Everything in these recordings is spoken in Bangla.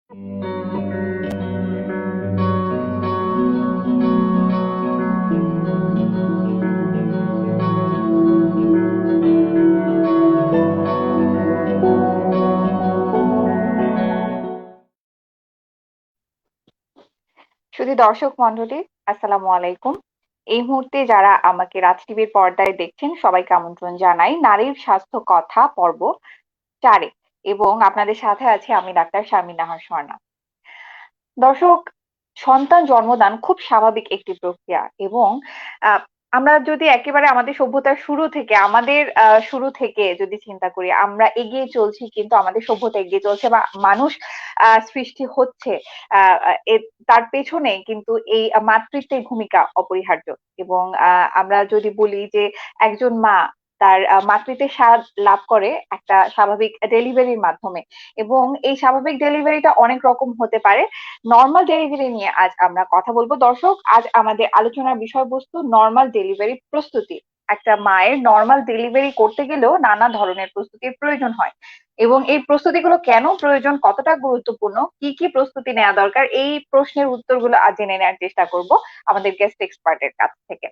শুধু দর্শক মন্ডলী, আসসালামু আলাইকুম। এই মুহূর্তে যারা আমাকে রাজ টিভির পর্দায় দেখছেন সবাইকে আমন্ত্রণ জানাই নারীর স্বাস্থ্য কথা পর্ব 4-এ, এবং আপনাদের সাথে আছি আমি ডাক্তার শারমিন নাহার স্বর্ণা। দর্শক, সন্তান জন্মদান খুব স্বাভাবিক একটি প্রক্রিয়া, এবং আহ, আমরা যদি একেবারে আমাদের সভ্যতার শুরু থেকে যদি চিন্তা করি, আমরা এগিয়ে চলছি, কিন্তু আমাদের সভ্যতা এগিয়ে চলছে বা মানুষ সৃষ্টি হচ্ছে। তার পেছনে কিন্তু এই মাতৃত্বের ভূমিকা অপরিহার্য। এবং আমরা যদি বলি যে একজন মা তার মাতৃত্বের স্বাদ লাভ করে একটা স্বাভাবিক ডেলিভারির মাধ্যমে, এবং এই স্বাভাবিক ডেলিভারিটা অনেক রকম হতে পারে। নর্মাল ডেলিভারি নিয়ে আজ আমরা কথা বলবো। দর্শক, আজ আমাদের আলোচনার বিষয়বস্তু নর্মাল ডেলিভারি প্রস্তুতি। একটা মায়ের নর্মাল ডেলিভারি করতে গেলেও নানা ধরনের প্রস্তুতির প্রয়োজন হয়, এবং এই প্রস্তুতিগুলো কেন প্রয়োজন, কতটা গুরুত্বপূর্ণ, কি কি প্রস্তুতি নেওয়া দরকার, এই প্রশ্নের উত্তরগুলো আজ জেনে নেওয়ার চেষ্টা করব আমাদের গেস্ট এক্সপার্টের কাছ থেকে।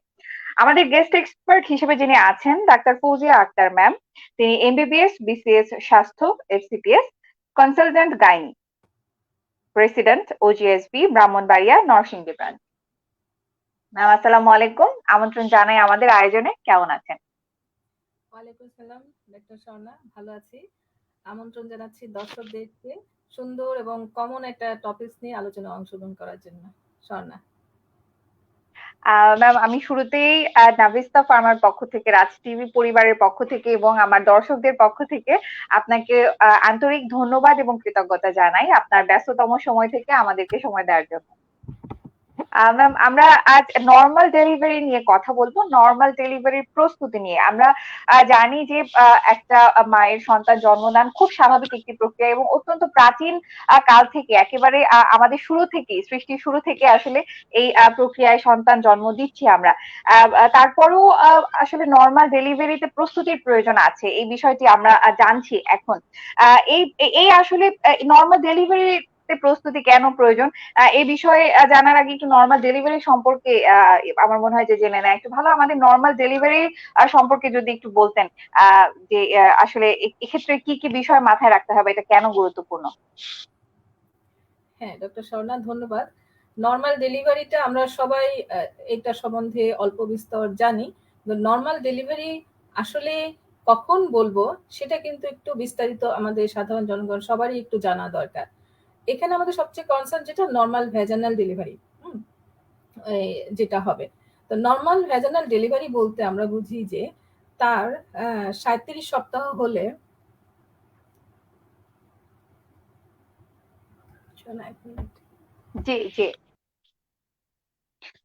আমাদের গেস্ট এক্সপার্ট হিসেবে যিনি আছেন ডাক্তার ফৌজিয়া আক্তার ম্যাম। তিনি এমবিবিএস, বিসিএস স্বাস্থ্য, FCPS, consultant gynae, president OGSB Brahmanbaria Narsingdi branch. Ma'am, আসসালামু আলাইকুম, আমন্ত্রণ জানাই আমাদের আয়োজনে। কেমন আছেন? ওয়ালাইকুম সালাম ডক্টর স্বর্ণা, ভালো আছি। আমন্ত্রণ জানাচ্ছি দর্শকদেরকে সুন্দর এবং কমন একটা টপিকস নিয়ে আলোচনায় অংশগ্রহণ করার জন্য। স্বর্ণা, ম্যাম, আমি শুরুতেই নাভিস্তা ফার্মার পক্ষ থেকে, রাজ টিভি পরিবারের পক্ষ থেকে এবং আমার দর্শকদের পক্ষ থেকে আপনাকে আন্তরিক ধন্যবাদ এবং কৃতজ্ঞতা জানাই আপনার ব্যস্ততম সময় থেকে আমাদেরকে সময় দেওয়ার জন্য। ম্যাম, আমরা আজ নর্মাল ডেলিভারি নিয়ে কথা বলবো, নর্মাল ডেলিভারির প্রস্তুতি নিয়ে। আমরা জানি যে একটা মায়ের সন্তান জন্মদান খুব স্বাভাবিক একটি প্রক্রিয়া, এবং অত্যন্ত প্রাচীন কাল থেকে, একেবারে আমাদের সৃষ্টির শুরু থেকে আসলে এই প্রক্রিয়ায় সন্তান জন্ম দিচ্ছি আমরা। তারপরেও আসলে নর্মাল ডেলিভারিতে প্রস্তুতির প্রয়োজন আছে, এই বিষয়টি আমরা জানছি এখন। এই এই আসলে নর্মাল ডেলিভারি প্রস্তুতি কেন প্রয়োজন, এই বিষয়ে জানার আগে একটু নর্মাল ডেলিভারি সম্পর্কে আমার মনে হয় যে জেনে নেওয়া একটু ভালো। আমাদের নর্মাল ডেলিভারি সম্পর্কে যদি একটু বলতেন, যে আসলে এক্ষেত্রে কি কি বিষয় মাথায় রাখতে হবে, এটা কেন গুরুত্বপূর্ণ? হ্যাঁ ডক্টর স্বর্ণা, ধন্যবাদ। নর্মাল ডেলিভারিটা আমরা সবাই এটা সম্বন্ধে অল্প বিস্তর জানি। নর্মাল ডেলিভারি আসলে কখন বলবো সেটা কিন্তু একটু বিস্তারিত আমাদের সাধারণ জনগণ সবারই একটু জানা দরকার। এখানে আমাদের সবচেয়ে কনসার্ন যেটা নর্মাল ভ্যাজানাল ডেলিভারি যেটা হবে। তো নর্মাল ভ্যাজানাল ডেলিভারি বলতে আমরা বুঝি যে তার ৩৭ সপ্তাহ হলে, শোনা এক মিনিট, জি, জি।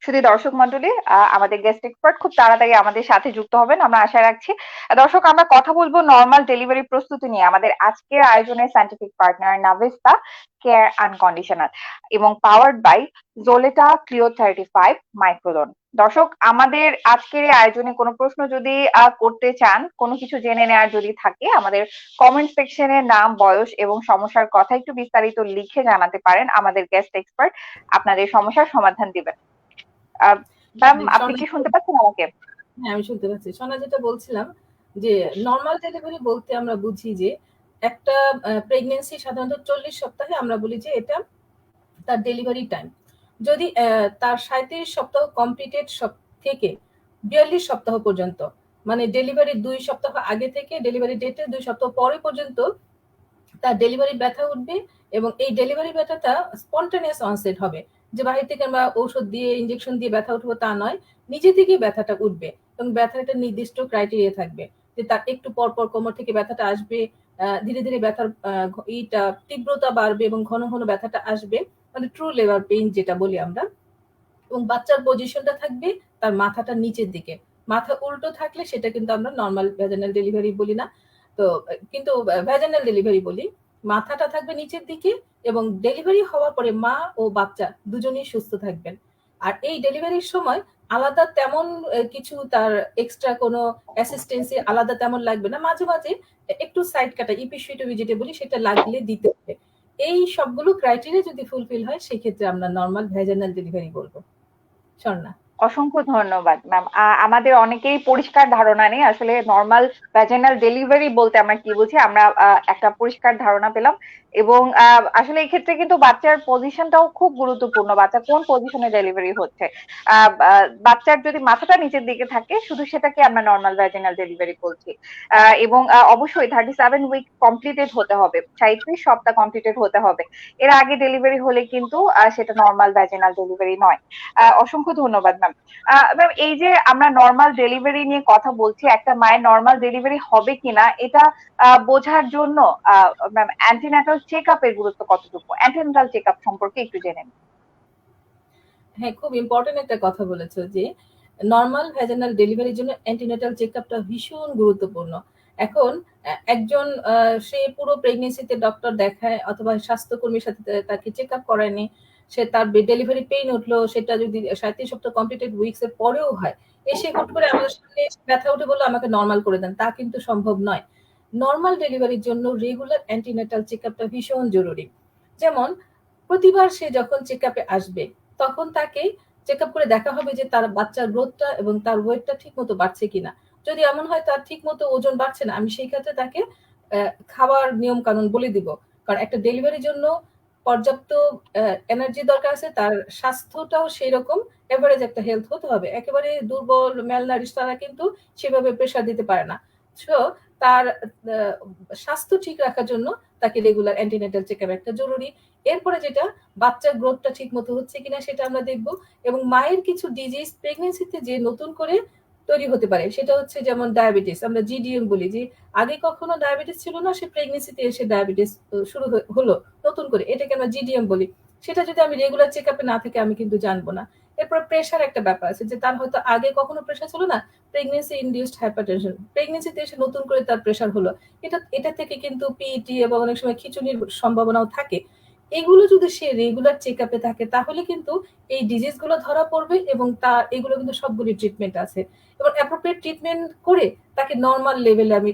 শুধু দর্শক মন্ডলী, আমাদের গেস্ট এক্সপার্ট খুব তাড়াতাড়ি আমাদের সাথে যুক্ত হবেন আমরা আশা রাখছি। দর্শক, আমরা কথা বলবো নর্মাল ডেলিভারি প্রস্তুতি নিয়ে। আমাদের আজকের আয়োজনের সায়েন্টিফিক পার্টনার নাভিস্তা কেয়ার আনকন্ডিশনাল, এবং পাওয়ার্ড বাই জোলেটা ক্লিও 35 মাইক্রোডন। দর্শক, আমাদের আজকের এই আয়োজনে কোনো প্রশ্ন যদি করতে চান, কোনো কিছু জেনে নেওয়ার যদি থাকে, আমাদের কমেন্ট সেকশনে নাম, বয়স এবং সমস্যার কথা একটু বিস্তারিত লিখে জানাতে পারেন। আমাদের গেস্ট এক্সপার্ট আপনাদের সমস্যার সমাধান দিবেন। ম্যাম, হ্যাঁ, আপনি কি শুনতে পাচ্ছেন আমাকে? হ্যাঁ আমি শুনতে পাচ্ছি। সোনা, যেটা বলছিলাম যে নরমাল ডেলিভারি বলতে আমরা বুঝি যে একটা প্রেগন্যান্সি সাধারণত 40 সপ্তাহে আমরা বলি যে এটা তার ডেলিভারি টাইম। যদি তার 37 সপ্তাহ কমপ্লিটেড থেকে 42 সপ্তাহ পর্যন্ত, মানে ডেলিভারি 2 সপ্তাহ আগে থেকে ডেলিভারি ডেটে 2 সপ্তাহ পরে পর্যন্ত তার ডেলিভারি ব্যথা উঠবে, এবং এই ডেলিভারি ব্যথাটা স্পন্টানিয়াস অনসেট হবে, যে বাহির থেকে আমরা ঔষধ দিয়ে ইনজেকশন দিয়ে ব্যথা উঠবো তা নয়, নিজে থেকেই ব্যথাটা উঠবে। এবং ব্যথার একটা নির্দিষ্ট ক্রাইটেরিয়া থাকবে, যে তার একটু পর পর কোমর থেকে ব্যথাটা আসবে, ধীরে ধীরে ব্যথার এইটা তীব্রতা বাড়বে এবং ঘন ঘন ব্যথাটা আসবে, মানে ট্রু লেবার পেইন যেটা বলি আমরা। এবং বাচ্চার পজিশনটা থাকবে তার মাথাটা নিচের দিকে, মাথা উল্টো থাকলে সেটা কিন্তু আমরা নর্মাল ভ্যাজানাল ডেলিভারি বলি না। তো কিন্তু ভ্যাজানাল ডেলিভারি বলি। মাথাটা থাকবে নিচের দিকে, এবং ডেলিভারি হওয়ার পরে মা ও বাচ্চা দুজনেই সুস্থ থাকবেন। আর এই ডেলিভারির সময় আলাদা তেমন কিছু তার এক্সট্রা কোনো অ্যাসিস্ট্যান্সি আলাদা তেমন লাগবে না। মাঝে মাঝে একটু সাইড কাটা ইপিসুইটবি যেটা বলি সেটা লাগলে দিতে হবে। এই সবগুলো ক্রাইটেরিয়া যদি ফুলফিল হয় সেক্ষেত্রে আমরা নর্মাল ভ্যাজাইনাল ডেলিভারি বলবো। স্বর্ণা। অসংখ্য ধন্যবাদ ম্যাম। আমাদের অনেকেই পরিষ্কার ধারণা নেই আসলে নর্মাল ভ্যাজাইনাল ডেলিভারি বলতে আমরা কি বুঝি, আমরা একটা পরিষ্কার ধারণা পেলাম। এবং আসলে এই ক্ষেত্রে কিন্তু বাচ্চার পজিশনটাও খুব গুরুত্বপূর্ণ, বাচ্চা কোন পজিশনে ডেলিভারি হচ্ছে। বাচ্চার যদি মাথাটা নিচের দিকে থাকে শুধু সেটাকে আমরা নর্মাল ভ্যাজাইনাল ডেলিভারি বলছি। এবং অবশ্যই 37 উইক কমপ্লিটেড হতে হবে, 37 সপ্তাহ কমপ্লিটেড হতে হবে। এর আগে ডেলিভারি হলে কিন্তু সেটা নর্মাল ভ্যাজাইনাল ডেলিভারি নয়। অসংখ্য ধন্যবাদ ম্যাম। ম্যাম, এই যে আমরা নর্মাল ডেলিভারি নিয়ে কথা বলছি, একটা মায়ের নর্মাল ডেলিভারি হবে কিনা এটা বোঝার জন্য ম্যাম অ্যান্টিনাটাল চেক আপের গুরুত্ব কতটুকু, অ্যান্টিনাটাল চেক আপ সম্পর্কে একটু জেনে নিন। হ্যাঁ, খুব ইম্পর্টেন্ট একটা কথা বলেছো যে নর্মাল ভ্যাজাইনাল ডেলিভারির জন্য অ্যান্টিনেটাল চেকআপটা ভীষণ গুরুত্বপূর্ণ। এখন একজন সে পুরো প্রেগনেন্সিতে ডক্টর দেখায় অথবা স্বাস্থ্যকর্মীর সাথে তাকে চেকআপ করায়নি, সে তার ডেলিভারি পেইন উঠলো, সেটা যদি 37 সপ্তাহ কমপ্লিটেড উইকস এর পরেও হয়, এসে হুট করে আমাদের সামনে ব্যথা উঠে বললো আমাকে নর্মাল করে দেন, তা কিন্তু সম্ভব নয়। নর্মাল ডেলিভারির জন্য রেগুলার অ্যান্টিনেটাল চেকআপটা ভীষণ জরুরি। যেমন প্রতিবার সে যখন চেকআপে আসবে তখন তাকে চেকআপ করে দেখা হবে যে তার বাচ্চার গ্রোথটা এবং তার ওয়েটটা ঠিক মতো বাড়ছে কিনা। যদি এমন হয় তার ঠিক মতো ওজন বাড়ছে না, আমি সেই ক্ষেত্রে তাকে খাবার নিয়ম কানুন বলে দিব। কারণ একটা ডেলিভারির জন্য পর্যাপ্ত এনার্জি দরকার আছে, তার স্বাস্থ্যটাও সেই রকম এভারেজ একটা হেলথ হতে হবে। একেবারে দুর্বল ম্যালনারিশ তারা কিন্তু সেভাবে প্রেশার দিতে পারে না। সো তার স্বাস্থ্য ঠিক রাখার জন্য তাকে রেগুলার অ্যান্টিনেটাল চেকআপ একটা জরুরি। এরপরে যেটা, বাচ্চার গ্রোথটা ঠিক মতো হচ্ছে কিনা সেটা আমরা দেখব। এবং মায়ের কিছু ডিজিজ প্রেগনেন্সিতে যে নতুন করে তৈরি হতে পারে সেটা হচ্ছে যেমন ডায়াবেটিস, আমরা জিডিএম বলি, যে আগে কখনো ডায়াবেটিস ছিল না, সে প্রেগনেন্সিতে এসে ডায়াবেটিস শুরু হলো নতুন করে, এটাকে আমরা জিডিএম বলি। সেটা যদি আমি রেগুলার চেকআপে না থাকে আমি কিন্তু জানবো না। এরপর প্রেশার একটা ব্যাপার আছে, যে তার হয়তো আগে কখনো প্রেশার ছিল না, প্রেগনেন্সি ইনডিউসড হাইপারটেনশন, প্রেগনেন্সিতে এসে নতুন করে তার প্রেশার হলো। এটা থেকে কিন্তু পিইটি এবং অনেক সময় খিঁচুনির সম্ভাবনাও থাকে। এগুলো যদি সে রেগুলার চেকআপে থাকে তাহলে কিন্তু এই ডিজিজ গুলো ধরা পড়বে এবং তার এগুলো কিন্তু সবগুলি ট্রিটমেন্ট আছে এবং অ্যাপ্রোপ্রিয়েট ট্রিটমেন্ট করে তাকে নর্মাল লেভেলে আমি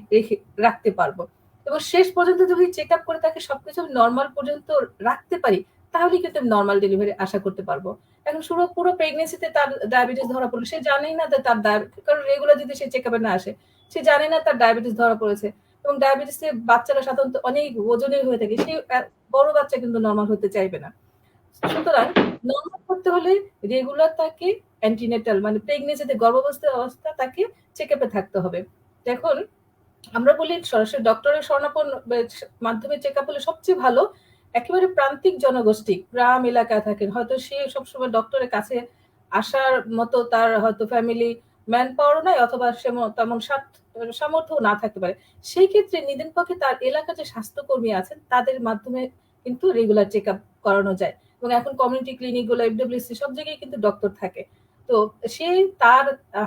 রাখতে পারবো। এবং শেষ পর্যন্ত যদি চেকআপ করে তাকে সবকিছু নর্মাল পর্যন্ত রাখতে পারি তাহলে কিন্তু আমি নর্মাল ডেলিভারি আশা করতে পারবো। এখন পুরো প্রেগনেন্সিতে তার ডায়াবেটিস ধরা পড়লো, সে জানেই না যে তার ডায়াবেটিস, কারণ রেগুলার যদি সে চেকআপে না আসে সে জানে না তার ডায়াবেটিস ধরা পড়েছে। এবং ডায়াবেটিসে বাচ্চারা সাধারণত অনেক ওজনের হয়ে থাকে, সে বড় বাচ্চা কিন্তু নর্মাল হতে চাইবে না। সুতরাং নর্মাল করতে হলে রেগুলার তাকে অ্যান্টিনেটাল মানে প্রেগনেন্সিতে গর্ভাবস্থার অবস্থা তাকে চেকআপে থাকতে হবে। এখন আমরা বলি সরাসরি ডক্টরের শরণাপন্ন মাধ্যমে চেকআপ হলে সবচেয়ে ভালো। একেবারে প্রান্তিক জনগোষ্ঠী গ্রাম এলাকায় থাকেন, হয়তো সে সবসময় ডক্টরের কাছে আসার মতো তার হয়তো ফ্যামিলি ম্যান পাওয়ারও নাই অথবা সে তেমন সামর্থ্য না থাকতে পারে, সেই ক্ষেত্রে নিদেন পক্ষে তার এলাকার যে স্বাস্থ্যকর্মী আছেন তাদের মাধ্যমে কিন্তু রেগুলার চেকআপ করানো যায়। এবং এখন কমিউনিটি ক্লিনিক গুলো, এফডব্লিউসি সব জায়গায় কিন্তু ডক্টর থাকে। তো সে তার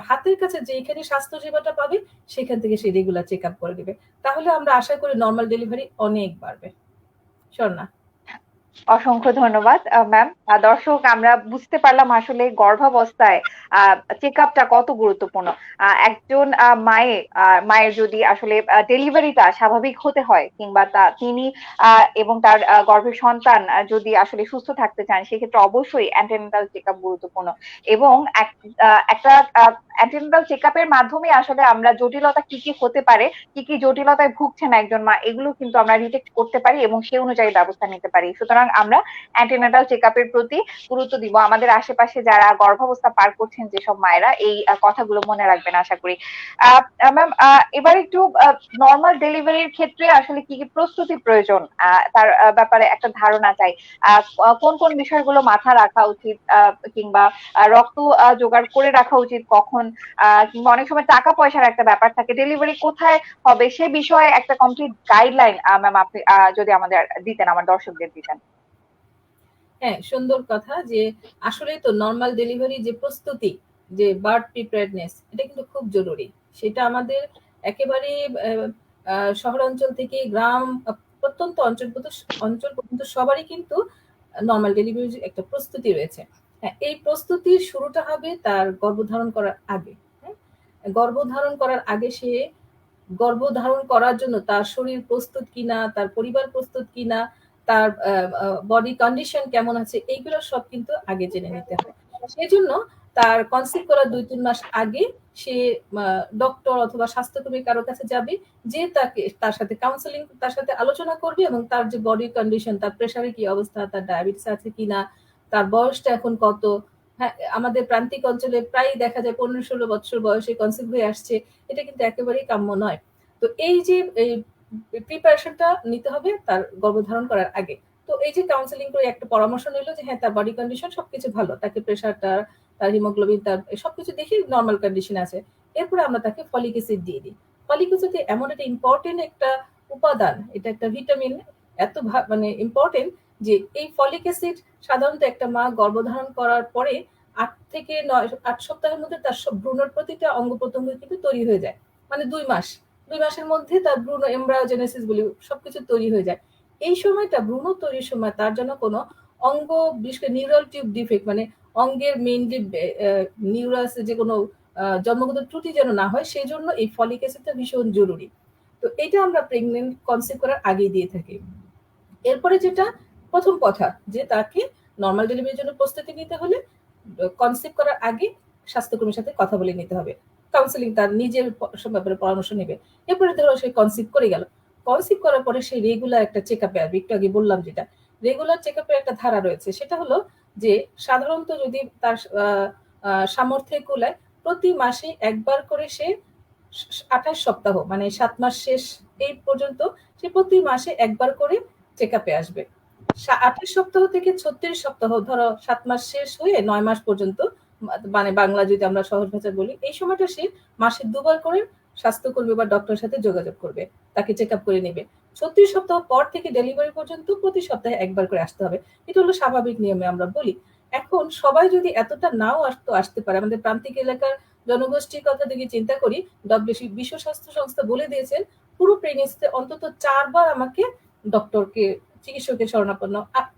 হাতের কাছে যেখানে স্বাস্থ্য সেবাটা পাবে সেখান থেকে সে রেগুলার চেকআপ করে দিবে। তাহলে আমরা আশা করি নর্মাল ডেলিভারি অনেক বাড়বে। স্বর্ণা। অসংখ্য ধন্যবাদ ম্যাম। দর্শক, আমরা বুঝতে পারলাম আসলে গর্ভাবস্থায় চেক আপটা কত গুরুত্বপূর্ণ। একজন মায়ের যদি আসলে ডেলিভারিটা স্বাভাবিক হতে হয় কিংবা তিনি এবং তার গর্ভের সন্তান যদি আসলে সুস্থ থাকতে চান সেক্ষেত্রে অবশ্যই অ্যান্টিনেটাল চেক আপ গুরুত্বপূর্ণ। এবং একটা অ্যান্টিনেটাল চেক আপের মাধ্যমে আসলে আমরা জটিলতা কি কি হতে পারে, কি কি জটিলতায় ভুগছেন একজন মা, এগুলো কিন্তু আমরা ডিটেক্ট করতে পারি এবং সে অনুযায়ী ব্যবস্থা নিতে পারি। সুতরাং আমরা অ্যান্টিনেটাল চেক আপের প্রতি গুরুত্ব দিব। আমাদের আশেপাশে যারা গর্ভাবস্থা পার করছেন যেসব মায়েরা, এই কথাগুলো মনে রাখবেন আশা করি। ম্যাম, এবার একটু নর্মাল ডেলিভারির ক্ষেত্রে আসলে কি কি প্রস্তুতি প্রয়োজন তার ব্যাপারে একটা ধারণা চাই। কোন কোন বিষয়গুলো মাথা রাখা উচিত, কিংবা রক্ত জোগাড় করে রাখা উচিত কখন, কিংবা অনেক সময় টাকা পয়সার একটা ব্যাপার থাকে, ডেলিভারি কোথায় হবে সে বিষয়ে একটা কমপ্লিট গাইডলাইন ম্যাম আপনি যদি আমাদের দিতেন, আমার দর্শকদের দিতেন। হ্যাঁ, সুন্দর কথা যে আসলেই তো নরমাল ডেলিভারি যে প্রস্তুতি, যে বার্থ প্রিপেয়ারনেস, এটা কিন্তু খুব জরুরি। সেটা আমাদের একেবারে শহরাঞ্চল থেকে গ্রাম প্রত্যন্ত অঞ্চল পর্যন্ত সবারই কিন্তু নরমাল ডেলিভারির একটা প্রস্তুতি রয়েছে। হ্যাঁ, এই প্রস্তুতির শুরুটা হবে তার গর্ভধারণ করার আগে। হ্যাঁ, গর্ভধারণ করার আগে সে গর্ভধারণ করার জন্য তার শরীর প্রস্তুত কিনা, তার পরিবার প্রস্তুত কিনা, তার বডি কন্ডিশন কেমন আছে, এইগুলো সব কিন্তু আগে জেনে নিতে হয়। সেই জন্য তার কনসিভ করার 2-3 মাস আগে সে ডক্টর অথবা স্বাস্থ্যকর্মী কারো কাছে যাবে, যে তার সাথে কাউন্সেলিং, তার সাথে আলোচনা করবে এবং তার যে বডি কন্ডিশন, তার প্রেশারের কি অবস্থা, তার ডায়াবেটিস আছে কিনা, তার বয়সটা এখন কত। হ্যাঁ, আমাদের প্রান্তিক অঞ্চলে প্রায় দেখা যায় 15-16 বছর বয়সে কনসিভ হয়ে আসছে। এটা কিন্তু একেবারেই কাম্য নয়। তো এই যে প্রিপারেশনটা নিতে হবে তার গর্ভধারণ করার আগে। তো এই যে কাউন্সেলিং করে একটা পরামর্শ নিল যে হ্যাঁ, তার বডি কন্ডিশন সবকিছু ভালো, তাকে প্রেশারটা, তার হিমোগ্লোবিন, তার সবকিছু দেখে নর্মাল কন্ডিশন আছে। এরপরে আমরা তাকে ফলিক অ্যাসিড দিয়ে দিই। ফলিক অ্যাসিড এমন একটা ইম্পর্টেন্ট একটা উপাদান, এটা একটা ভিটামিন, এত মানে ইম্পর্টেন্ট যে এই ফলিক অ্যাসিড সাধারণত একটা মা গর্ভধারণ করার পরে 8 সপ্তাহের মধ্যে তার সব ভ্রূণের প্রতিটা অঙ্গ প্রত্যঙ্গ কিন্তু তৈরি হয়ে যায়। মানে 2 মাসের মধ্যে তার ভ্রূণ এমব্রায়োজেনেসিস বলি সবকিছু তৈরি হয়ে যায়। এই সময়টা ভ্রূণ তৈরির সময় তার জন্য কোনো অঙ্গ, বিশেষ করে নিউরাল টিউব ডিফেক্ট, মানে অঙ্গের মেইনলি নিউরাস যে কোনো জন্মগত ত্রুটি যেন না হয়, সেই জন্য এই ফলিক অ্যাসিডটা ভীষণ জরুরি। তো এটা আমরা প্রেগনেন্ট কনসিভ করার আগেই দিয়ে থাকি। এরপরে যেটা প্রথম কথা, যে তাকে নর্মাল ডেলিভারির জন্য প্রস্তুতি নিতে হলে কনসিভ করার আগে স্বাস্থ্যকর্মীর সাথে কথা বলে নিতে হবে, কাউন্সিলিং তার নিজের ব্যাপারে পরামর্শ নেবে। এরপরে ধরো সে কনসিভ করে গেল, কনসিভ করার পরে সে রেগুলার একটা চেক আপে আসবে। একটু আগে বললাম যেটা রেগুলার চেক আপের একটা ধারা রয়েছে, সেটা হলো যে সাধারণত যদি তার সামর্থ্যে কুলায় প্রতি মাসে একবার করে সে 28 সপ্তাহ মানে 7 মাস শেষ এই পর্যন্ত সে প্রতি মাসে একবার করে চেক আপে আসবে। 28 সপ্তাহ থেকে 36 সপ্তাহ, ধরো 7 মাস শেষ হয়ে 9 মাস পর্যন্ত, মানে বাংলা যদি আমরা সহজ ভাষায় বলি, এই সময়টা সে মাসে 2 বার করে স্বাস্থ্যকর্মী বা ডক্টরের সাথে যোগাযোগ করবে, তাকে চেক আপ করে নেবে। 36 সপ্তাহ পর থেকে ডেলিভারি পর্যন্ত প্রতি সপ্তাহে একবার করে আসতে হবে। এটা হলো স্বাভাবিক নিয়মে আমরা বলি। এখন সবাই যদি এতটা নাও আসতে পারে, আমাদের প্রান্তিক এলাকার জনগোষ্ঠীর কথা যদি চিন্তা করি, বিশ্ব স্বাস্থ্য সংস্থা বলে দিয়েছেন পুরো প্রেগনেন্সিতে অন্তত 4 বার আমাকে ডক্টরকে, চিকিৎসকের শরণাপন্ন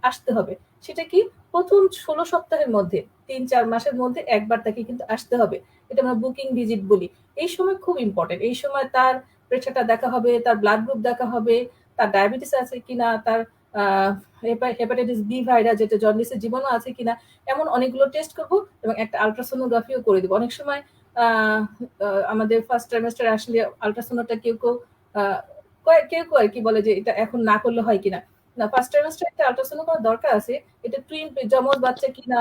আসতে হবে। সেটা কি প্রথম 16 সপ্তাহের মধ্যে, 3-4 মাসের মধ্যে একবার তাকে কিন্তু আসতে হবে। এটা আমরা বুকিং ভিজিট বলি। এই সময় খুব ইম্পর্টেন্ট। এই সময় তার প্রেশারটা দেখা হবে, তার ব্লাড গ্রুপ দেখা হবে, তার ডায়াবেটিস আছে কিনা, তার হেপাটাইটিস বি ভাইরাস যেটা জন্ডিসের জীবাণু আছে কিনা, এমন অনেকগুলো টেস্ট করব এবং একটা আলট্রাসোনোগ্রাফিও করে দেবো। অনেক সময় আমাদের ফার্স্ট ট্রাইমেস্টার আসলে আলট্রাসোনোটা কেউ কেউ আর কি বলে যে এটা এখন না করলে হয় কিনা। না, ফার্স্ট ট্রাইমেস্টার একটা আলট্রাসোনো করার দরকার আছে। এটা টুইন যমজ বাচ্চা কিনা,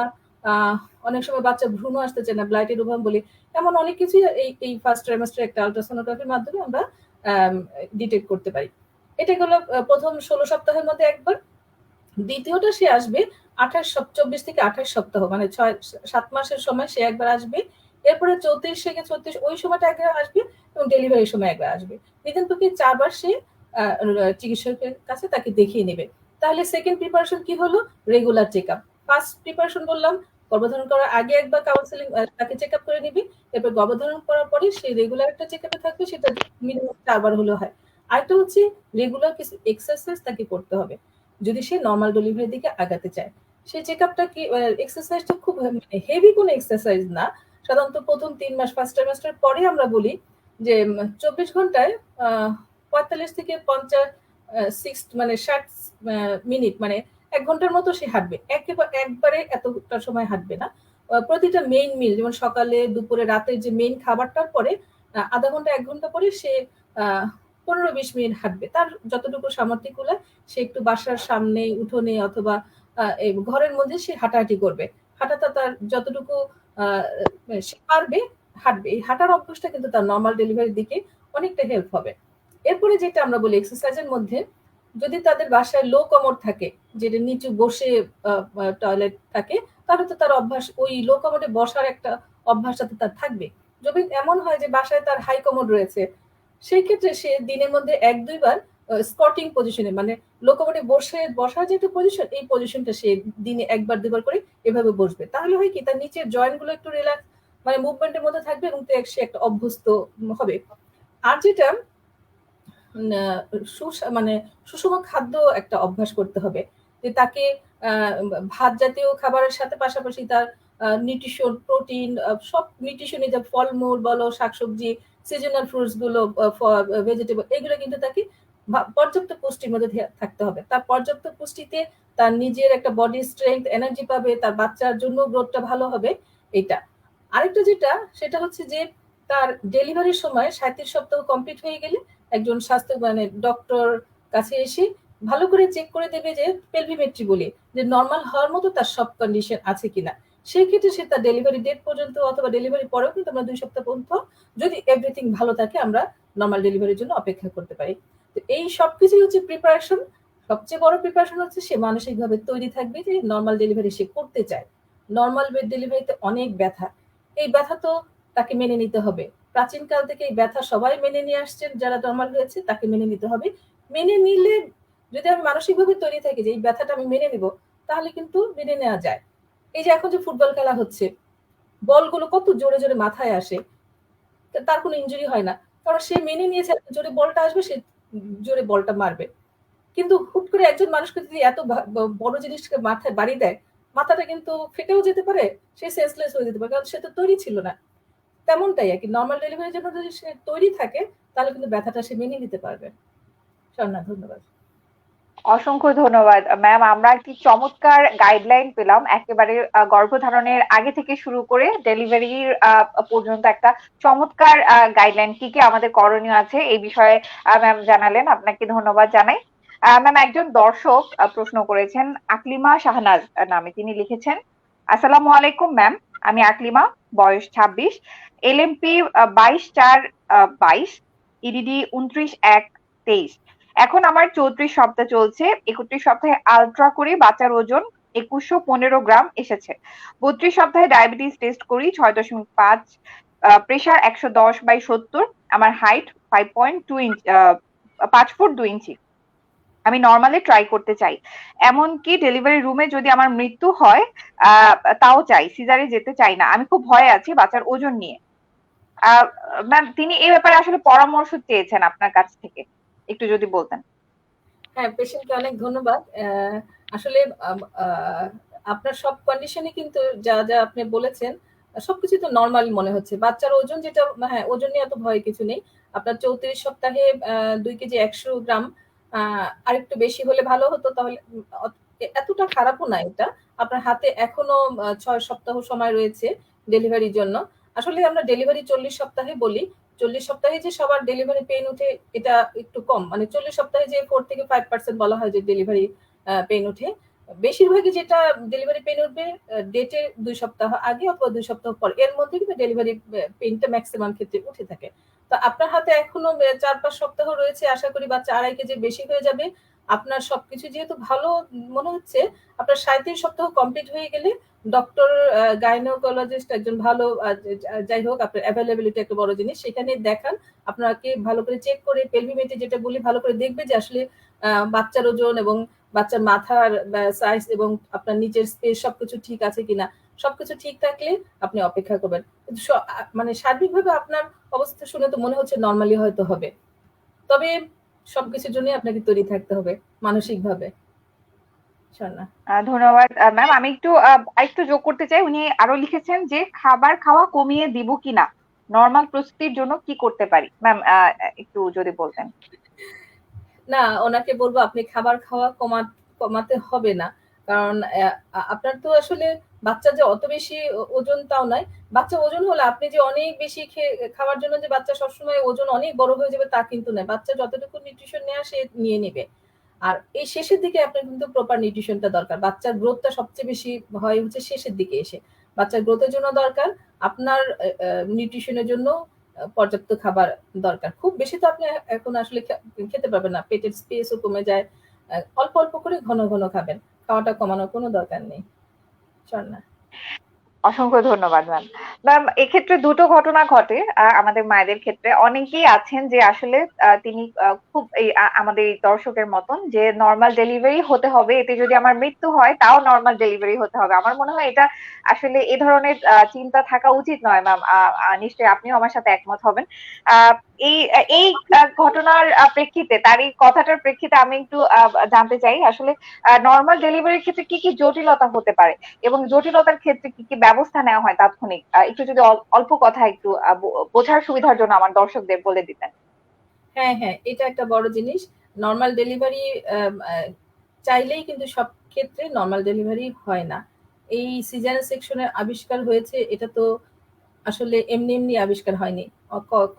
অনেক সময় বাচ্চা ভ্রূণ আসতে চায় না, ব্লাইটেড ওভাম বলি, এমন অনেক কিছু এই ফার্স্ট ট্রাইমেস্টার একটা আলট্রাসোনোগ্রাফির মাধ্যমে আমরা ডিটেক্ট করতে পারি। এটা হলো প্রথম 16 সপ্তাহের মধ্যে একবার। দ্বিতীয়টা সে আসবে 24 থেকে 28 সপ্তাহ, মানে 7 মাসের সময় সে একবার আসবে। এরপরে 34 থেকে 36 ওই সময়টা একবার আসবে এবং ডেলিভারির সময় একবার আসবে। নিতান্তপক্ষে 4 বার সে চিকিৎসকের কাছে তাকে দেখিয়ে নেবে। তাহলে সেকেন্ড প্রিপারেশন কি হলো? Regular check up. First preparation বললাম গর্ভধারণ করার আগে একবার কাউন্সেলিং, তাকে চেক আপ করে নিবি। এরপর গর্ভধারণ করার পরে সে রেগুলার একটা চেক আপে থাকবে, সেটা মিনিমাম 4 বার হলেও হয়। আরেকটা হচ্ছে রেগুলার কিছু এক্সারসাইজ তাকে করতে হবে যদি সে নর্মাল ডেলিভারির দিকে আগাতে চায়। সেই চেক আপটা কি, এক্সারসাইজটা খুব হেভি কোনো এক্সারসাইজ না। সাধারণত প্রথম 3 মাস ফার্স্ট ট্রাইমেস্টার পরে আমরা বলি যে 24 ঘন্টায় 45 থেকে 50 মানে 60 মিনিট, মানে 1 ঘন্টার মতো সে হাঁটবে। একবারে এতটা সময় হাঁটবে না। প্রতিটা মেইন মিল, যেমন সকালে, দুপুরে, রাতের যে মেইন খাবারটার পরে আধা ঘন্টা 1 ঘন্টা পরে সে 15-20 মিনিট হাঁটবে। তার যতটুকু সামর্থ্য কুলায় সে একটু বাসার সামনে, উঠোনে অথবা ঘরের মধ্যে সে হাঁটাহাঁটি করবে। হাঁটাটা তার যতটুকু সে পারবে হাঁটবে। এই হাঁটার অভ্যাসটা কিন্তু তার নর্মাল ডেলিভারির দিকে অনেকটা হেল্প হবে। এরপরে যেটা আমরা বলি এক্সারসাইজের মধ্যে, যদি তাদের বাসায় লো কমোড থাকে, যেটা নিচু বসে টয়লেট থাকে, তাহলে তো তার অভ্যাস ওই লো কমোডে বসার একটা অভ্যাসটা তো তার থাকবে। যদি এমন হয় যে বাসায় তার হাই কমোড রয়েছে, সেই ক্ষেত্রে সে দিনের মধ্যে 1-2 বার স্কটিং পজিশনে, মানে লোকোমোটে বসার যে একটা পজিশন, এই পজিশনটা সে দিনে 1-2 বার করে এভাবে বসবে। তাহলে হয় কি, তার নিচের জয়েন্ট গুলো একটু রিল্যাক্স, মানে মুভমেন্টের মধ্যে থাকবে এবং সে একটা অভ্যস্ত হবে। আর যেটা মানে সুষম খাদ্য একটা অভ্যাস করতে হবে, যে তাকে ভাত জাতীয় খাবারের সাথে পাশাপাশি তার নিউট্রিশন, প্রোটিন, সব নিউট্রিশনে, যা ফলমূল বলো, শাকসবজি, সিজনাল ফ্রুটস গুলো, ভেজিটেবল, এগুলো কিন্তু তাকে পর্যাপ্ত পুষ্টির মধ্যে থাকতে হবে। তার পর্যাপ্ত পুষ্টিতে তার নিজের একটা বডি স্ট্রেংথ, এনার্জি পাবে, তার বাচ্চার জন্য গ্রোথটা ভালো হবে, এটা। আরেকটা যেটা, সেটা হচ্ছে যে তার ডেলিভারির সময় 37 সপ্তাহ কমপ্লিট হয়ে গেলে একজন স্বাস্থ্য ডক্টর কাছে এসে ভালো করে চেক করে দেবে যে পেলভিমেট্রি বলি, যে নর্মাল হওয়ার মতো তার সব কন্ডিশন আছে কিনা। সেই ক্ষেত্রে সে তার ডেলিভারি ডেট পর্যন্ত অথবা ডেলিভারি পরেও কিন্তু আমরা 2 সপ্তাহ পর্যন্ত, যদি এভরিথিং ভালো থাকে, আমরা নর্মাল ডেলিভারির জন্য অপেক্ষা করতে পারি। তো এই সবকিছুই হচ্ছে প্রিপারেশন। সবচেয়ে বড় প্রিপারেশন হচ্ছে সে মানসিকভাবে তৈরি থাকবে যে নর্মাল ডেলিভারি সে করতে চায়। নর্মাল ডেলিভারিতে অনেক ব্যথা, এই ব্যথা তো তাকে মেনে নিতে হবে। প্রাচীনকাল থেকে এই ব্যথা সবাই মেনে নিয়ে আসছেন, যারা নর্মাল হয়েছে তাকে মেনে নিতে হবে। মেনে নিলে, যদি আমি মানসিকভাবে তৈরি থাকি যে এই ব্যথাটা আমি মেনে নিব, তাহলে কিন্তু মেনে নেওয়া যায়। এই যে এখন যে ফুটবল খেলা হচ্ছে, বলগুলো কত জোরে জোরে মাথায় আসে, তার কোনো ইনজুরি হয় না, কারণ সে মেনে নিয়েছে জোরে বলটা আসবে, সে জোরে বলটা মারবে। কিন্তু হুট করে একজন মানুষকে যদি এত বড় জিনিসকে মাথায় বাড়ি দেয়, মাথাটা কিন্তু ফেটেও যেতে পারে, সে সেন্সলেস হয়ে যেতে পারে, কারণ সে তো তৈরি ছিল না। তেমনটাই আর কি, নর্মাল ডেলিভারির জন্য যদি সে তৈরি থাকে, তাহলে কিন্তু ব্যথাটা সে মেনে নিতে পারবে। স্বর্ণা, ধন্যবাদ। অসংখ্য ধন্যবাদ ম্যাম। আমরা একটি চমৎকার গাইডলাইন পেলাম, একেবারে গর্ভধারণের আগে থেকে শুরু করে ডেলিভারির পর্যন্ত একটা চমৎকার গাইডলাইন, কি কি আমাদের করণীয় আছে এই বিষয়ে ম্যাম জানালেন, আপনাকে ধন্যবাদ জানাই। ম্যাম, একজন দর্শক প্রশ্ন করেছেন, আকলিমা শাহনাজ নামে, তিনি লিখেছেন, আসসালামু আলাইকুম ম্যাম, আমি আকলিমা, বয়স 26, এলএমপি 22/4/22, ইডিডি 29/1/23। এখন আমার 34 সপ্তাহ চলছে। 31 সপ্তাহে আলট্রা করে বাচ্চার ওজন 2115 গ্রাম এসেছে। 32 সপ্তাহে ডায়াবেটিস টেস্ট করি 6.5, প্রেশার 110/70, আমার হাইট 5.2 ইঞ্চি, 5 ফুট 2 ইঞ্চি। আমি নর্মালি ট্রাই করতে চাই, এমনকি ডেলিভারি রুমে যদি আমার মৃত্যু হয় আহ তাও চাই, সিজারে যেতে চাই না। আমি খুব ভয়ে আছি বাচ্চার ওজন নিয়ে। ম্যাম, তিনি এই ব্যাপারে আসলে পরামর্শ চেয়েছেন আপনার কাছ থেকে, একটু যদি বলতেন। হ্যাঁ, পেশেন্টকে অনেক ধন্যবাদ। আসলে আপনার সব কন্ডিশনে কিন্তু যা যা আপনি বলেছেন, সবকিছু তো নর্মাল মনে হচ্ছে। বাচ্চার ওজন যেটা, হ্যাঁ, ওজন নিয়ে এত ভয় কিছু নেই। আপনার 34 সপ্তাহে 2 কেজি 100 গ্রাম, আরেকটু বেশি হলে ভালো হতো, তাহলে এতটা খারাপও না এটা। আপনার হাতে এখনো 6 সপ্তাহ সময় রয়েছে ডেলিভারির জন্য। আসলে আমরা ডেলিভারি 40 সপ্তাহে বলি। 40 সপ্তাহে যে সবার ডেলিভারি পেইন উঠে, এটা একটু কম। মানে 40 সপ্তাহে যে 4 থেকে 5% বলা হয় যে ডেলিভারি পেইন উঠে, বেশিরভাগই যেটা ডেলিভারি পেইন উঠবে ডেটের 2 সপ্তাহ আগে অথবা 2 সপ্তাহ পর, এর মধ্যে কিন্তু ডেলিভারি পেইনটা ম্যাক্সিমাম ক্ষেত্রে উঠে থাকে। তো আপনার হাতে এখনো 4-5 সপ্তাহ রয়েছে, আশা করি বাচ্চা 2.5 কেজির বেশি হয়ে যাবে। আপনার সবকিছু যেহেতু ভালো মনে হচ্ছে, আপনার 37 সপ্তাহ কমপ্লিট হয়ে গেলে ডক্টর, গাইনোকোলজিস্ট, একজন ভালো, যাই হোক, আপনার অ্যাভেলেবিলিটি একটা বড় জিনিস, সেখানে দেখান। আপনাকে ভালো করে চেক করে পেলভিমেট্রি যেটা বলি, ভালো করে দেখবে যে আসলে বাচ্চার ওজন এবং বাচ্চার মাথার সাইজ এবং আপনার নিচের স্পেস সবকিছু ঠিক আছে কিনা। সবকিছু ঠিক থাকলে আপনি অপেক্ষা করবেন। কিন্তু মানে সার্বিকভাবে আপনার অবস্থা শুনে তো মনে হচ্ছে নর্মালি হয়তো হবে। তবে সবকিছুর জন্য আপনাকে তৈরি থাকতে হবে মানসিকভাবে। স্বর্ণা। ধন্যবাদ ম্যাম। আমি একটু আরেকটু যোগ করতে চাই। উনি আরো লিখেছেন যে খাবার খাওয়া কমিয়ে দিব কিনা, নর্মাল প্রস্তুতির জন্য কি করতে পারি ম্যাম, একটু যদি বলতেন। না, ওনাকে বলবো আপনি খাবার খাওয়া কমাতে হবে না। কারণ আপনার তো আসলে বাচ্চা যে অত বেশি ওজন তাও নয়। বাচ্চা ওজন হলে আপনি যে অনেক বেশি খাওয়ার জন্য যে বাচ্চা সবসময় ওজন অনেক বড় হয়ে যাবে তা কিন্তু নয়। বাচ্চা যতটুকু নিউট্রিশন নেওয়া সে নিয়ে নিবে। আর এই শেষের দিকে আপনার কিন্তু প্রপার নিউট্রিশনটা দরকার। বাচ্চার গ্রোথটা সবচেয়ে বেশি হয় হচ্ছে শেষের দিকে এসে। বাচ্চার গ্রোথের জন্য দরকার, আপনার নিউট্রিশনের জন্য পর্যাপ্ত খাবার দরকার। খুব বেশি তো আপনি এখন আসলে খেতে পারবেন না। পেটের স্পেসও কমে যায়। অল্প, অল্প করে ঘন, ঘন খাবেন। খাওয়াটা কমানোর কোনো দরকার নেই। স্বর্ণা। অসংখ্য ধন্যবাদ ম্যাম। ম্যাম, এক্ষেত্রে দুটো ঘটনা ঘটে আমাদের মায়েদের ক্ষেত্রে। অনেকেই আছেন যে আসলে তিনি খুব এই আমাদের এই দর্শকের মতন যে নর্মাল ডেলিভারি হতে হবে, এতে যদি আমার মৃত্যু হয় তাও নর্মাল ডেলিভারি হতে হবে। আমার মনে হয় এটা আসলে এ ধরনের চিন্তা থাকা উচিত নয় ম্যাম। নিশ্চয়ই আপনিও আমার সাথে একমত হবেন। আহ এই এই ঘটনার প্রেক্ষিতে, তার এই কথাটার প্রেক্ষিতে আমি একটু জানতে চাই আসলে নর্মাল ডেলিভারির ক্ষেত্রে কি কি জটিলতা হতে পারে, এবং জটিলতার ক্ষেত্রে কি কি ব্যবস্থা নেওয়া হয় তাৎক্ষণিক, একটু যদি অল্প কথা একটু বোঝার সুবিধার জন্য আমার দর্শকদের বলে দিতেন। হ্যাঁ, হ্যাঁ, এটা একটা বড় জিনিস। নরমাল ডেলিভারি চাইলেই কিন্তু সব ক্ষেত্রে নরমাল ডেলিভারি হয় না। এই সিজারিয়ান সেকশনের আবিষ্কার হয়েছে, এটা তো আসলে এমনি এমনি আবিষ্কার হয়নি।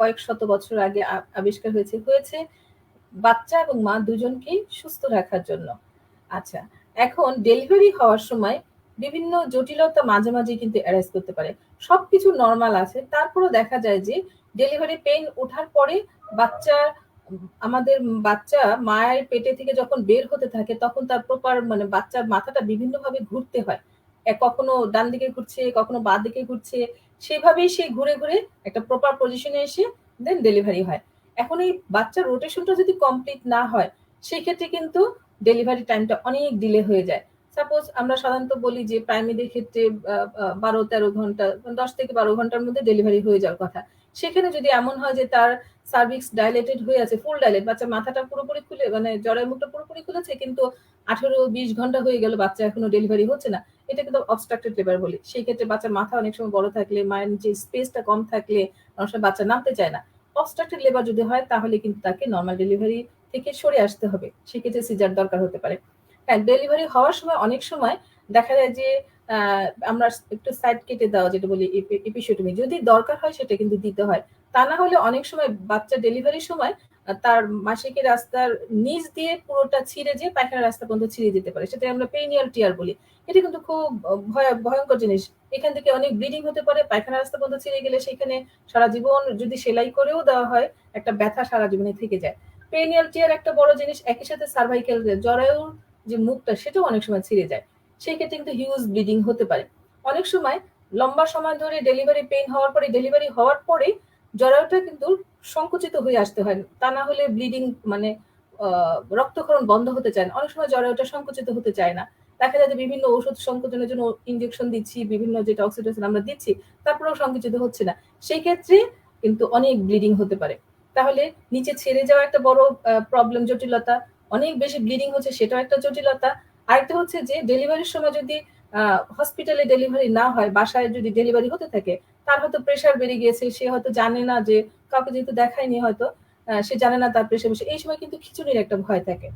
কয়েক শত বছর আগে আবিষ্কার হয়েছে বাচ্চা এবং মা দুজনকেই সুস্থ রাখার জন্য। আচ্ছা, এখন ডেলিভারি হওয়ার সময় বিভিন্ন জটিলতা মাঝে মাঝে কিন্তু অ্যারাইজ করতে পারে। সবকিছু নরমাল আছে, তারপরেও দেখা যায় যে ডেলিভারি পেইন ওঠার পরে বাচ্চার আমাদের বাচ্চা মায়ের পেটে থেকে যখন বের হতে থাকে তখন তার প্রপার মানে বাচ্চার মাথাটা বিভিন্নভাবে ঘুরতে হয়। কখনো ডান দিকে ঘুরছে, কখনো বাঁ দিকে ঘুরছে। সেভাবেই সে ঘুরে ঘুরে একটা প্রপার পজিশনে এসে দেন ডেলিভারি হয়। এখন এই বাচ্চার রোটেশনটা যদি কমপ্লিট না হয়, সেক্ষেত্রে কিন্তু ডেলিভারি টাইমটা অনেক ডিলে হয়ে যায়। সাপোজ আমরা সাধারণত বলি যে প্রাইমারিদের ক্ষেত্রে ১২-১৩ ঘন্টা, ১০ থেকে ১২ ঘন্টার মধ্যে ডেলিভারি হয়ে যাওয়ার কথা। সেখানে যদি এমন হয় যে তার সার্ভিক্স ডাইলেটেড হয়ে আছে, ফুল ডাইলেট, বাচ্চার মাথাটা পুরোপুরি খুলে মানে জরায়ু মুখটা পুরোপুরি খুলেছে, কিন্তু ১৮-২০ ঘন্টা হয়ে গেল বাচ্চা এখনো ডেলিভারি হচ্ছে না। এটা কিন্তু অবস্ট্রাক্টেড লেবার বলি। সেই ক্ষেত্রে বাচ্চার মাথা অনেক সময় বড় থাকলে, মায়ের নিচে স্পেসটা কম থাকলে অনেক সময় বাচ্চা নামতে চায় না। অবস্ট্রাক্টেড লেবার যদি হয় তাহলে কিন্তু তাকে নরমাল ডেলিভারি থেকে সরে আসতে হবে। সেক্ষেত্রে সিজার দরকার হতে পারে। হ্যাঁ, ডেলিভারি হওয়ার সময় অনেক সময় দেখা যায় যে আমরা একটু সাইড কেটে দেওয়া যেটা বলি এপিsiotomy, যদি দরকার হয় সেটা কিন্তু দিতে হয়। তা না হলে অনেক সময় বাচ্চা ডেলিভারির সময় তার মাসিকের রাস্তার নিচ দিয়ে পুরোটা ছিঁড়ে যেয়ে পায়খানার রাস্তা পর্যন্ত ছিঁড়ে যেতে পারে। সেটা আমরা পেনিয়াল টিয়ার বলি। এটা কিন্তু খুব ভয়ঙ্কর জিনিস। এখান থেকে অনেক ব্লিডিং হতে পারে। পায়খানার রাস্তা পর্যন্ত ছিঁড়ে গেলে সেখানে সারা জীবন যদি সেলাই করেও দেওয়া হয়, একটা ব্যথা সারা জীবনে থেকে যায়। পেনিয়াল টিয়ার একটা বড় জিনিস, একই সাথে সার্ভাইকাল জরায়ুর যে মুখটা সেটাও অনেক সময় ছিঁড়ে যায়। সেই ক্ষেত্রে কিন্তু হিউজ ব্লিডিং হতে পারে। অনেক সময় লম্বা সময় ধরে ডেলিভারি পেইন হওয়ার পরে, ডেলিভারি হওয়ার পরে জরায়ুটা কিন্তু সংকুচিত হয়ে আসতে হয়। তা না হলে ব্লিডিং মানে রক্তক্ষরণ বন্ধ হতে চায় না। অনেক সময় জরায়ুটা সংকুচিত হতে চায় না। দেখা যায় যে বিভিন্ন ঔষধ সংকোচনের জন্য ইনজেকশন দিচ্ছি, বিভিন্ন যেটা অক্সিটোসিন আমরা দিচ্ছি, তারপরেও সংকুচিত হচ্ছে না। সেই ক্ষেত্রে কিন্তু অনেক ব্লিডিং হতে পারে। তাহলে নিচে ছেড়ে যাওয়া একটা বড় প্রবলেম, জটিলতা। অনেক বেশি ব্লিডিং হচ্ছে, সেটাও একটা জটিলতা। আরেকটা হচ্ছে যে ডেলিভারির সময় যদি হসপিটালে ডেলিভারি না হয়, বাসায় যদি ডেলিভারি হতে থাকে, তার হয়তো প্রেশার বেড়ে গিয়েছে, সে হয়তো জানে না যে কাউকে যেহেতু দেখায়নি হয়তো সে জানে না তার প্রেশার বেশি। এই সময় কিন্তু খিচুনির একটা ভয় থাকে।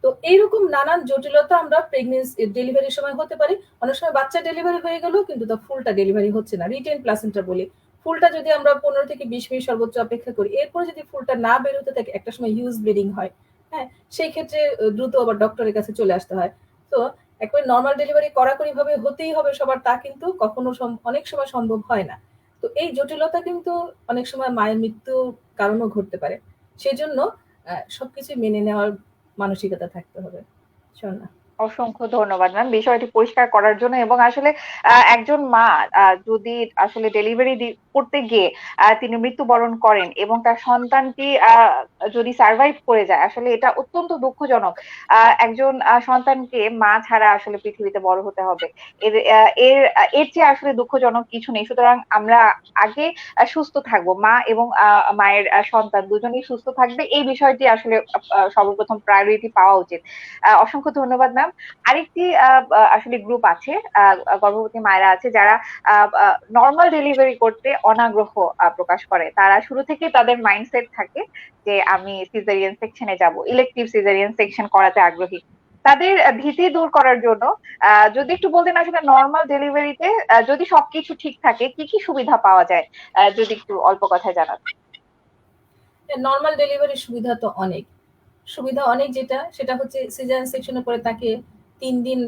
তো এইরকম নানান জটিলতা আমরা প্রেগনেন্সি ডেলিভারির সময় হতে পারে। অনেক সময় বাচ্চা ডেলিভারি হয়ে গেল কিন্তু তার ফুলটা ডেলিভারি হচ্ছে না, রিটেন প্লাসেন্টা বলি। ফুলটা যদি আমরা ১৫ থেকে ২০ মিনিট সর্বোচ্চ অপেক্ষা করি, এরপরে যদি ফুলটা না বের হতে থাকে, একটা সময় হিউজ ব্লিডিং হয়। হ্যাঁ, সেই ক্ষেত্রে দ্রুত আবার ডক্টরের কাছে চলে আসতে হয়। তো একবারে নরমাল ডেলিভারি কড়াকড়ি ভাবে হতেই হবে সবার, তা কিন্তু কখনো অনেক সময় সম্ভব হয় না। তো এই জটিলতা কিন্তু অনেক সময় মায়ের মৃত্যুর কারণও ঘটতে পারে। সেজন্য সবকিছু মেনে নেওয়ার মানসিকতা থাকতে হবে। শোনা। অসংখ্য ধন্যবাদ ম্যাম বিষয়টি পরিষ্কার করার জন্য। এবং আসলে একজন মা যদি আসলে ডেলিভারি করতে গিয়ে তিনি মৃত্যুবরণ করেন এবং তার সন্তানটি যদি সার্ভাইভ করে যায়, আসলে এটা অত্যন্ত দুঃখজনক। একজন সন্তানকে মা ছাড়া আসলে পৃথিবীতে বড় হতে হবে, এর এর চেয়ে আসলে দুঃখজনক কিছু নেই। সুতরাং আমরা আগে সুস্থ থাকবো, মা এবং মায়ের সন্তান দুজনেই সুস্থ থাকবে, এই বিষয়টি আসলে সর্বপ্রথম প্রায়োরিটি পাওয়া উচিত। অসংখ্য ধন্যবাদ ম্যাম। আরেকটি আসলে গ্রুপ আছে, গর্ভবতী মায়েরা আছে যারা নর্মাল ডেলিভারি করতে অনাগ্রহ প্রকাশ করে। তারা শুরু থেকেই তাদের মাইন্ডসেট থাকে যে আমি সিজারিয়ান সেকশনে যাব, ইলেকটিভ সিজারিয়ান সেকশন করাতে আগ্রহী। তাদের ভীতি দূর করার জন্য যদি একটু বলতেন আসলে নর্মাল ডেলিভারিতে যদি সবকিছু ঠিক থাকে কি কি সুবিধা পাওয়া যায়, যদি একটু অল্প কথায় জানাতেন। নরমাল ডেলিভারির সুবিধা তো অনেক। সুবিধা অনেক, যেটা সেটা হচ্ছে সিজারিয়ান সেকশনের পরে তাকে ৩ দিন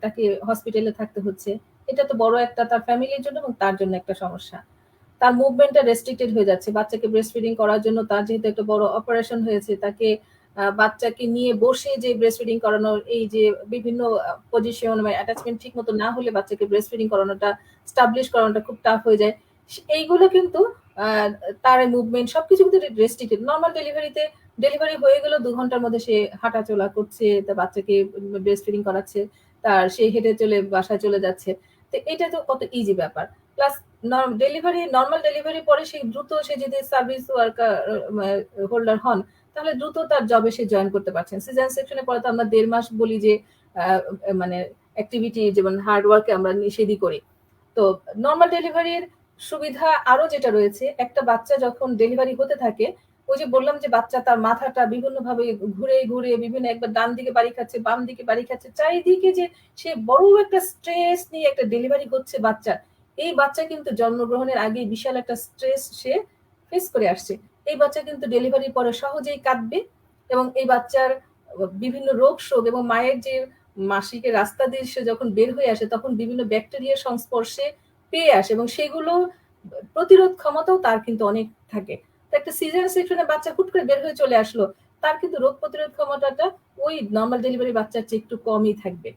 তাকে হসপিটালে থাকতে হচ্ছে। এটা তো বড় একটা তার ফ্যামিলির জন্য এবং তার জন্য একটা সমস্যা। তার মুভমেন্টটা রেস্ট্রিক্টেড হয়ে যাচ্ছে। বাচ্চাকে ব্রেস্ট ফিডিং করার জন্য তার যেহেতু একটা বড় অপারেশন হয়েছে, তাকে বাচ্চাকে নিয়ে বসে যে ব্রেস্ট ফিডিং করানোর এই যে বিভিন্ন পজিশন বা অ্যাটাচমেন্ট ঠিক মতো না হলে বাচ্চাকে ব্রেস্ট ফিডিং করানোটা, স্টাবলিশ করানোটা খুব টাফ হয়ে যায়। এইগুলো কিন্তু আহ, তার মুভমেন্ট সবকিছু কিন্তু রেস্ট্রিক্টেড। নর্মাল ডেলিভারিতে ডেলিভারি হয়ে গেল ২ ঘন্টার মধ্যে সে হাঁটাচলা করছে, তার বাচ্চাকে ব্রেস্ট ফিডিং করাচ্ছে, তার সে হেঁটে চলে বাসায় চলে যাচ্ছে। তো এটা তো কত ইজি ব্যাপার। প্লাস নর্মাল ডেলিভারি পরে সে দ্রুত, সে যদি সার্ভিস ওয়ার্কার হোল্ডার হন, তাহলে দ্রুত তার জবে সে জয়েন করতে পারছেন। সিজারিয়ান সেকশনে পরে তো আমরা ১.৫ মাস বলি যে মানে অ্যাক্টিভিটি যেমন হার্ড ওয়ার্কে আমরা নিষেধই করি। তো নর্মাল ডেলিভারির সুবিধা আরো যেটা রয়েছে, একটা বাচ্চা যখন ডেলিভারি হতে থাকে ওই যে বললাম যে বাচ্চা তার মাথাটা বিভিন্নভাবে ঘুরে ঘুরে বিভিন্ন একবার ডান দিকে বাড়ি খাচ্ছে, বাম দিকে বাড়ি খাচ্ছে, চারিদিকে যে সে বড় একটা স্ট্রেস নিয়ে একটা ডেলিভারি হচ্ছে বাচ্চার। এই বাচ্চা কিন্তু জন্মগ্রহণের আগে বিশাল একটা স্ট্রেস সে ফেস করে আসছে। এই বাচ্চা কিন্তু ডেলিভারির পরে সহজেই কাঁদবে এবং এই বাচ্চার বিভিন্ন রোগ শোক এবং মায়ের যে মাসিকের রাস্তা দিয়ে সে যখন বের হয়ে আসে তখন বিভিন্ন ব্যাকটেরিয়ার সংস্পর্শে পেয়ে আসে এবং সেগুলো প্রতিরোধ ক্ষমতাও তার কিন্তু অনেক থাকে। তো একটা সিজার সেকশনে বাচ্চা হুট করে বের হয়ে চলে আসলো, তার কিন্তু রোগ প্রতিরোধ ক্ষমতাটা ওই নর্মাল ডেলিভারি বাচ্চার চেয়ে একটু কমই থাকবে।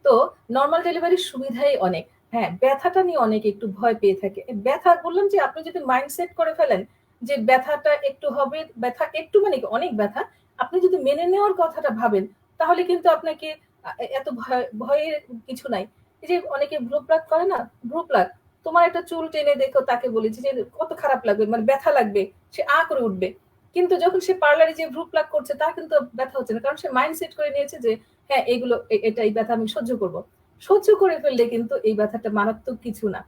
তো নর্মাল ডেলিভারির সুবিধাই অনেক। হ্যাঁ, ব্যথাটা নিয়ে অনেকে একটু ভয় পেয়ে থাকে। ব্যথা বললাম যে আপনি যদি মাইন্ডসেট করে ফেলেন যে ব্যথাটা একটু হবে, ব্যথা একটু মানে কি অনেক ব্যথা, আপনি যদি মেনে নেওয়ার কথাটা ভাবেন তাহলে কিন্তু আপনাকে এত ভয়ের কিছু নাই। এই যে অনেকে ভ্রু প্লাগ করে না, ভ্রু প্লাগ, তোমার একটা চুল টেনে দেখো তাকে বলেছি যে কত খারাপ লাগবে, মানে ব্যথা লাগবে, সে করে উঠবে। কিন্তু যখন সে পার্লারে যে ভ্রু প্লাগ করছে তার কিন্তু ব্যথা হচ্ছে না, কারণ সে মাইন্ডসেট করে নিয়েছে যে হ্যাঁ এগুলো এটা এই ব্যথা আমি সহ্য করব। সহ্য করে ফেললে কিন্তু এই ব্যথাটা মারাত্মক কিছু না।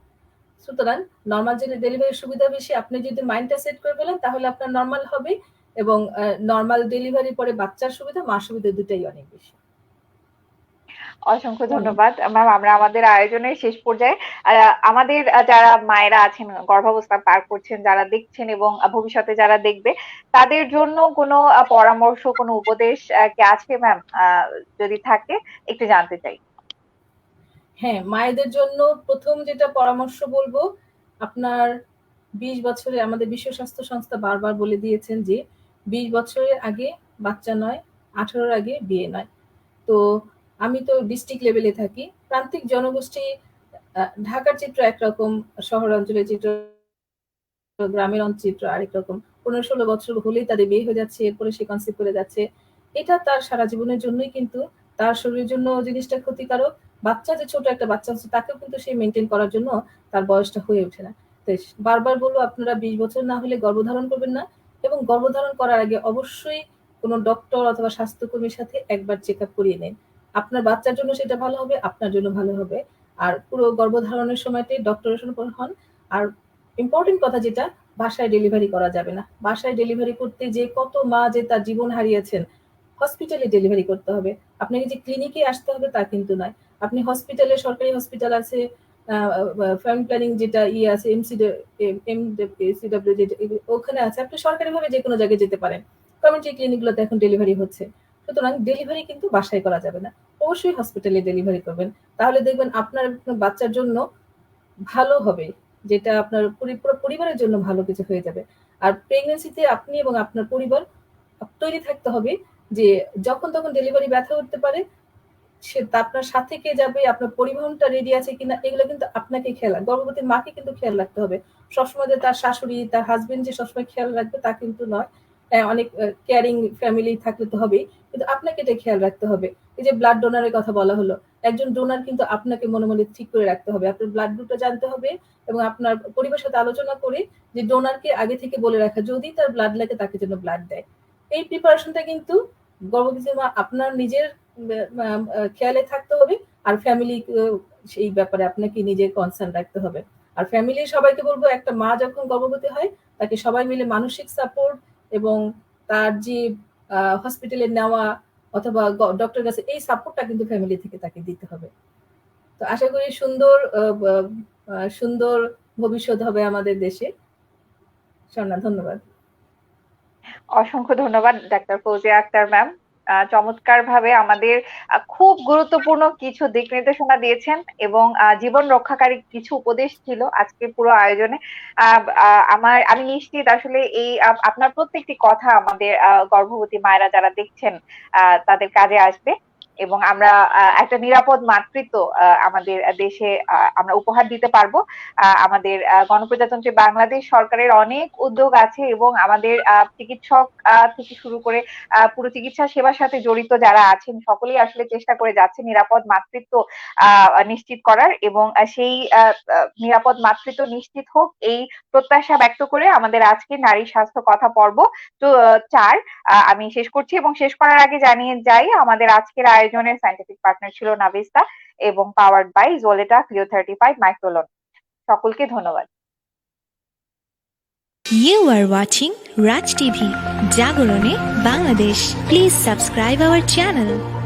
সুতরাং নর্মাল যে ডেলিভারির সুবিধা বেশি, আপনি যদি মাইন্ডটা সেট করে ফেলেন তাহলে আপনার নর্মাল হবে এবং নর্মাল ডেলিভারির পরে বাচ্চার সুবিধা মার সুবিধা দুটাই অনেক বেশি। অসংখ্য ধন্যবাদ ম্যাম। আমরা আমাদের আয়োজনের শেষ পর্যায়ে আমাদের যারা মায়েরা আছেন, গর্ভাবস্থা পার করছেন, যারা দেখছেন এবং ভবিষ্যতে যারা দেখবে, তাদের জন্য কোনো পরামর্শ, কোনো উপদেশ কি আছে ম্যাম? যদি থাকে একটু জানতে চাই। হ্যাঁ, মায়েদের জন্য প্রথম যেটা পরামর্শ বলবো, আপনার 20 বছরে আমাদের বিশ্ব স্বাস্থ্য সংস্থা বারবার বলে দিয়েছেন যে 20 বছরের আগে বাচ্চা নয়, 18-র আগে বিয়ে নয়। তো আমি তো ডিস্ট্রিক্ট লেভেলে থাকি। প্রান্তিক জনগোষ্ঠী ঢাকার চিত্র একরকম, শহর অঞ্চলের চিত্র, গ্রামের চিত্র আরেক রকম। 15-16 বছর হলেই তাদের বিয়ে হয়ে যাচ্ছে, এরপরে সে কনসিভ করে যাচ্ছে। এটা তার সারা জীবনের জন্যই কিন্তু তার শরীরের জন্য জিনিসটা ক্ষতিকারক। বাচ্চা যে ছোট একটা বাচ্চা হচ্ছে তাকেও কিন্তু সে মেনটেন করার জন্য তার বয়সটা হয়ে ওঠে না। তো বারবার বলবো আপনারা 20 বছর না হলে গর্ভধারণ করবেন না এবং গর্ভধারণ করার আগে অবশ্যই কোনো ডক্টর অথবা স্বাস্থ্যকর্মীর সাথে একবার চেকআপ করিয়ে নিন। আপনার বাচ্চার জন্য সেটা ভালো হবে, আপনার জন্য ভালো হবে। আর পুরো গর্ভধারণের সময়তে ডক্টরের সঙ্গে হন। আর ইম্পর্টেন্ট কথা যেটা, বাসায় ডেলিভারি করা যাবে না। বাসায় ডেলিভারি করতে যে কত মা যে তার জীবন হারিয়েছেন, হসপিটালে ডেলিভারি করতে হবে। আপনাকে যে ক্লিনিকে আসতে হবে তা কিন্তু নয়। আপনি হসপিটালে, সরকারি হসপিটাল আছে, ফ্যামিলি প্ল্যানিং যেটা আছে, এমসিডব্লিউ যেটা ওখানে আছে, আপনি সরকারিভাবে যে কোনো জায়গায় যেতে পারেন। কমিউনিটি ক্লিনিকগুলোতে এখন ডেলিভারি হচ্ছে। সুতরাং ডেলিভারি কিন্তু বাসায় করা যাবে না, অবশ্যই হসপিটালে ডেলিভারি করবেন। তাহলে দেখবেন আপনার বাচ্চার জন্য ভালো হবে, যেটা আপনার পুরো পরিবারের জন্য ভালো কিছু হয়ে যাবে। আর প্রেগন্যান্সিতে আপনি এবং আপনার পরিবার তৈরি থাকতে হবে যে যখন তখন ডেলিভারি ব্যথা হতে পারে, সে আপনার সাথে কে যাবে, আপনার পরিবহনটা রেডি আছে কিনা, এগুলো কিন্তু আপনাকে খেয়াল, গর্ভবতী মাকে কিন্তু খেয়াল রাখতে হবে। সবসময় যে তার শাশুড়ি, তার হাজবেন্ড যে সবসময় খেয়াল রাখবে তা কিন্তু নয়। অনেক কেয়ারিং ফ্যামিলি থাকলে তো হবেই, কিন্তু আপনাকে এটা খেয়াল রাখতে হবে। এই যে ব্লাড ডোনারের কথা বলা হলো, একজন ডোনার কিন্তু আপনাকে মনে মনে ঠিক করে রাখতে হবে, আপনার ব্লাড গ্রুপটা জানতে হবে এবং আপনার পরিবারের সাথে আলোচনা করে যে ডোনারকে আগে থেকে বলে রাখা, যদি তার ব্লাড লাগে তাকে যেন ব্লাড দেয়। এই প্রিপারেশনটা কিন্তু গর্ভবতী মা আপনার নিজের খেয়ালে থাকতে হবে, আর ফ্যামিলি সেই ব্যাপারে আপনাকে নিজের কনসার্ন রাখতে হবে। আর ফ্যামিলির সবাইকে বলবো, একটা মা যখন গর্ভবতী হয় তাকে সবাই মিলে মানসিক সাপোর্ট এবং তার যে হসপিটালে নেওয়া অথবা ডক্টরের কাছে, এই সাপোর্টটা কিন্তু ফ্যামিলি থেকে তাকে দিতে হবে। তো আশা করি সুন্দর সুন্দর ভবিষ্যৎ হবে আমাদের দেশে। স্বর্ণা, ধন্যবাদ। অসংখ্য ধন্যবাদ ডাক্তার ফৌজিয়া আক্তার ম্যাম। চমৎকারভাবে আমাদের খুব গুরুত্বপূর্ণ কিছু দিক নির্দেশনা দিয়েছেন এবং জীবন রক্ষাকারী কিছু উপদেশ ছিল আজকে পুরো আয়োজনে। আমি নিশ্চিত আসলে এই আপনার প্রত্যেকটি কথা আমাদের গর্ভবতী মায়েরা যারা দেখছেন তাদের কাজে আসবে এবং আমরা একটা নিরাপদ মাতৃত্ব আমাদের দেশে আমরা উপহার দিতে পারবো। আমাদের গণপ্রজাতন্ত্রী বাংলাদেশ সরকারের অনেক উদ্যোগ আছে এবং আমাদের চিকিৎসক থেকে শুরু করে পুরো চিকিৎসা সেবার সাথে জড়িত যারা আছেন সকলেই আসলে চেষ্টা করে যাচ্ছে নিরাপদ মাতৃত্ব নিশ্চিত করার এবং সেই নিরাপদ মাতৃত্ব নিশ্চিত হোক, এই প্রত্যাশা ব্যক্ত করে আমাদের আজকে নারী স্বাস্থ্য কথা পর্ব তো 4 আমি শেষ করছি এবং শেষ করার আগে জানিয়ে যাই আমাদের আজকের আয়োজনের সায়েন্টিফিক পার্টনার ছিল নাভিস্তা এবং পাওয়ার্ড বাই জোলেটা ক্লিও 35 মাইক্রোলন। সকলকে ধন্যবাদ। You are watching Raj TV, Jagorone, Bangladesh. Please subscribe our channel.